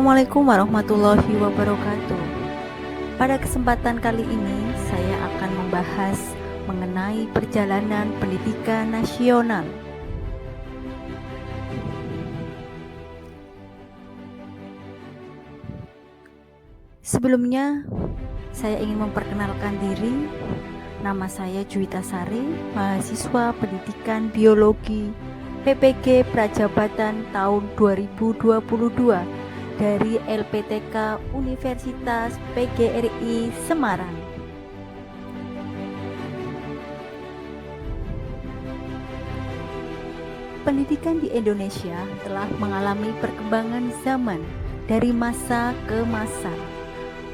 Assalamualaikum warahmatullahi wabarakatuh. Pada kesempatan kali ini, saya akan membahas mengenai perjalanan pendidikan nasional. Sebelumnya, saya ingin memperkenalkan diri. Nama saya Juwita Sari, mahasiswa Pendidikan Biologi PPG Prajabatan tahun 2022 dari LPTK Universitas PGRI Semarang. Pendidikan di Indonesia telah mengalami perkembangan zaman dari masa ke masa,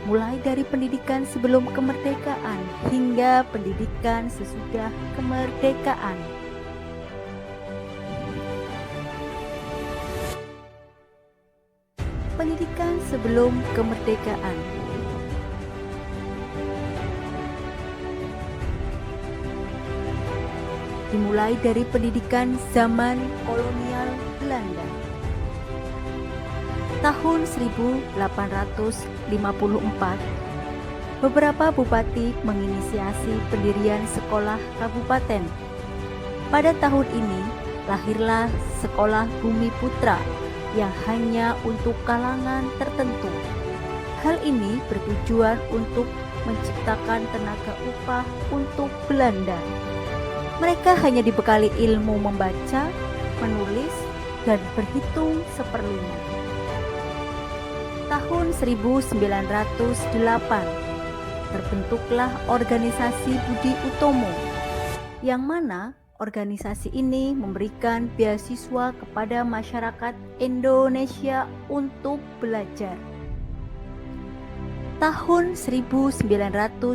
mulai dari pendidikan sebelum kemerdekaan hingga pendidikan sesudah kemerdekaan. Pendidikan sebelum kemerdekaan. Dimulai dari pendidikan zaman kolonial Belanda. Tahun 1854, beberapa bupati menginisiasi pendirian sekolah kabupaten. Pada tahun ini, lahirlah Sekolah Bumi Putra yang hanya untuk kalangan tertentu. Hal ini bertujuan untuk menciptakan tenaga upah untuk Belanda. Mereka hanya dibekali ilmu membaca, menulis, dan berhitung seperlunya. Tahun 1908, terbentuklah organisasi Budi Utomo, yang mana organisasi ini memberikan beasiswa kepada masyarakat Indonesia untuk belajar. Tahun 1912,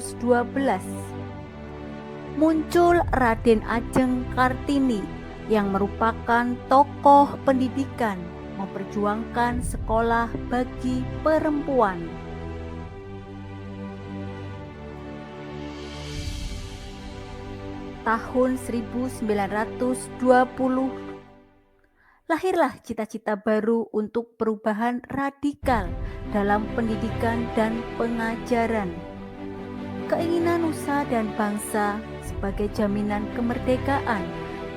muncul Raden Ajeng Kartini yang merupakan tokoh pendidikan memperjuangkan sekolah bagi perempuan. Tahun 1920, lahirlah cita-cita baru untuk perubahan radikal dalam pendidikan dan pengajaran. Keinginan nusa dan bangsa sebagai jaminan kemerdekaan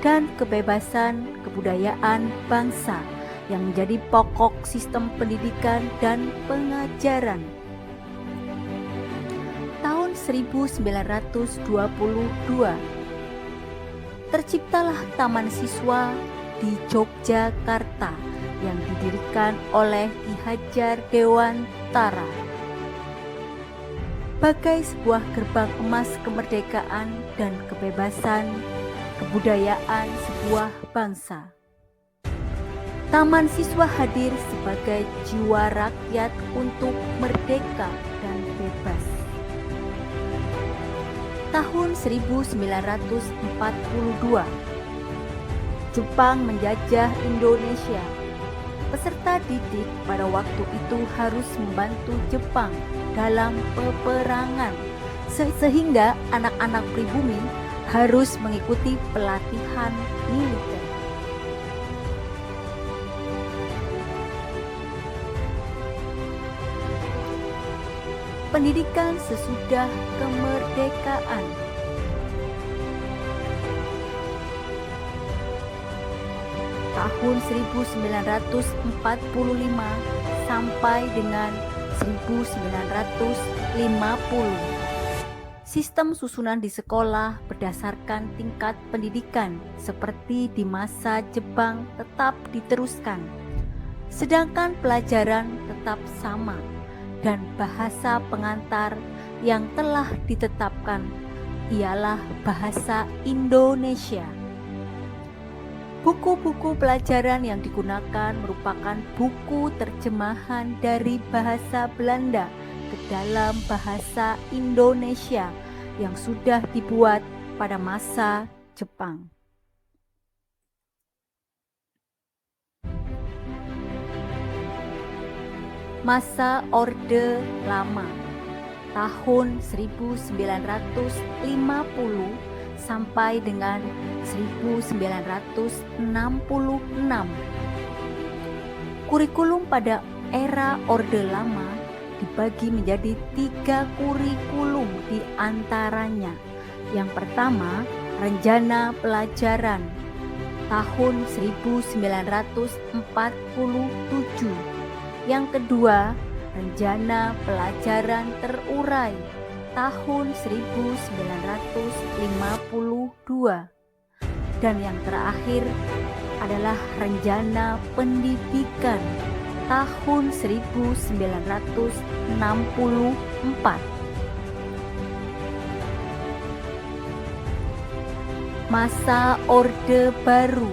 dan kebebasan kebudayaan bangsa yang menjadi pokok sistem pendidikan dan pengajaran. Tahun 1922, terciptalah Taman Siswa di Yogyakarta yang didirikan oleh Ki Hajar Dewantara. Bagai sebuah gerbang emas kemerdekaan dan kebebasan kebudayaan sebuah bangsa. Taman Siswa hadir sebagai jiwa rakyat untuk merdeka dan bebas. Tahun 1942, Jepang menjajah Indonesia. Peserta didik pada waktu itu harus membantu Jepang dalam peperangan, sehingga anak-anak pribumi harus mengikuti pelatihan militer. Pendidikan sesudah kemerdekaan. Tahun 1945 sampai dengan 1950. Sistem susunan di sekolah berdasarkan tingkat pendidikan seperti di masa Jepang tetap diteruskan, sedangkan pelajaran tetap sama dan bahasa pengantar yang telah ditetapkan ialah bahasa Indonesia. Buku-buku pelajaran yang digunakan merupakan buku terjemahan dari bahasa Belanda ke dalam bahasa Indonesia yang sudah dibuat pada masa Jepang. Masa Orde Lama tahun 1950 sampai dengan 1966. Kurikulum pada era Orde Lama dibagi menjadi 3 kurikulum di antaranya. Yang pertama, Rencana Pelajaran tahun 1947. Yang kedua, Rencana Pelajaran Terurai tahun 1952. Dan yang terakhir adalah Rencana Pendidikan tahun 1964. Masa Orde Baru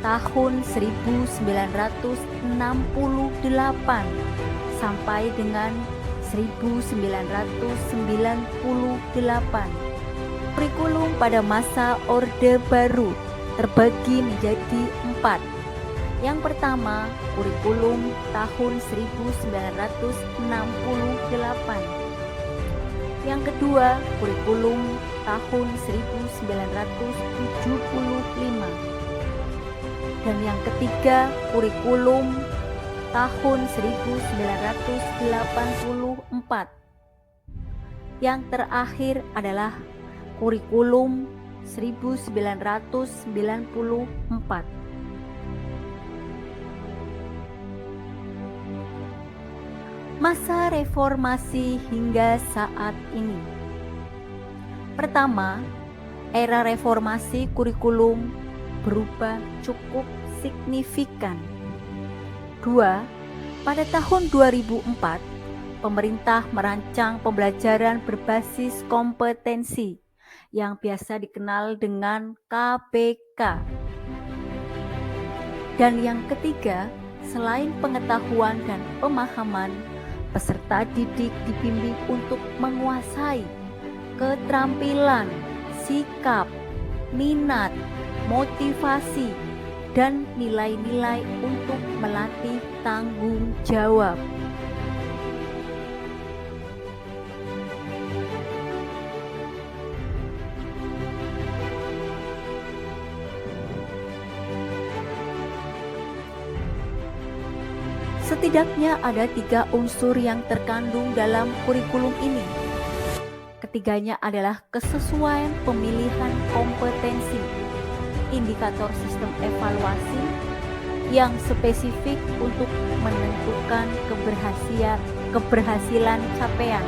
tahun 1968 sampai dengan 1998. Kurikulum pada masa Orde Baru terbagi menjadi 4. Yang pertama, kurikulum tahun 1968. Yang kedua, kurikulum tahun 1975. Dan yang ketiga, kurikulum tahun 1984. Yang terakhir adalah kurikulum 1994. Masa reformasi hingga saat ini. Pertama, era reformasi kurikulum berubah cukup signifikan. 2. Pada tahun 2004, pemerintah merancang pembelajaran berbasis kompetensi yang biasa dikenal dengan KBK. Dan yang ketiga, selain pengetahuan dan pemahaman, peserta didik dibimbing untuk menguasai keterampilan, sikap, minat, motivasi, dan nilai-nilai untuk melatih tanggung jawab. Setidaknya ada 3 unsur yang terkandung dalam kurikulum ini. Ketiganya adalah kesesuaian pemilihan kompetensi, indikator sistem evaluasi yang spesifik untuk menentukan keberhasilan capaian.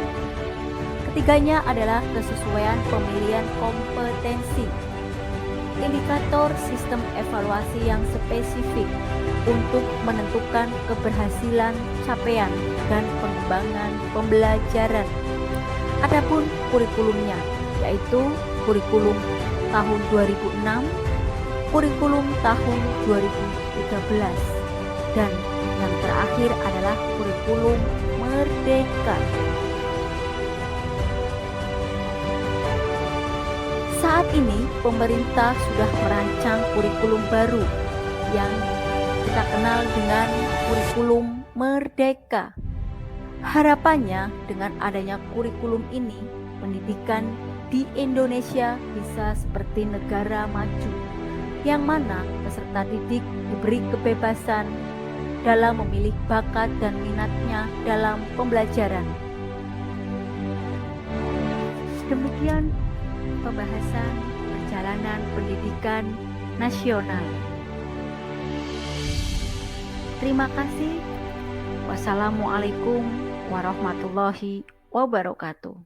Ketiganya adalah kesesuaian pemilihan kompetensi, indikator sistem evaluasi yang spesifik untuk menentukan keberhasilan capaian dan pengembangan pembelajaran. Adapun kurikulumnya, yaitu kurikulum tahun 2006, kurikulum tahun 2013, dan yang terakhir adalah kurikulum Merdeka. Saat ini pemerintah sudah merancang kurikulum baru yang kita kenal dengan kurikulum Merdeka. Harapannya dengan adanya kurikulum ini, pendidikan di Indonesia bisa seperti negara maju, yang mana peserta didik diberi kebebasan dalam memilih bakat dan minatnya dalam pembelajaran. Demikian pembahasan perjalanan pendidikan nasional. Terima kasih. Wassalamualaikum warahmatullahi wabarakatuh.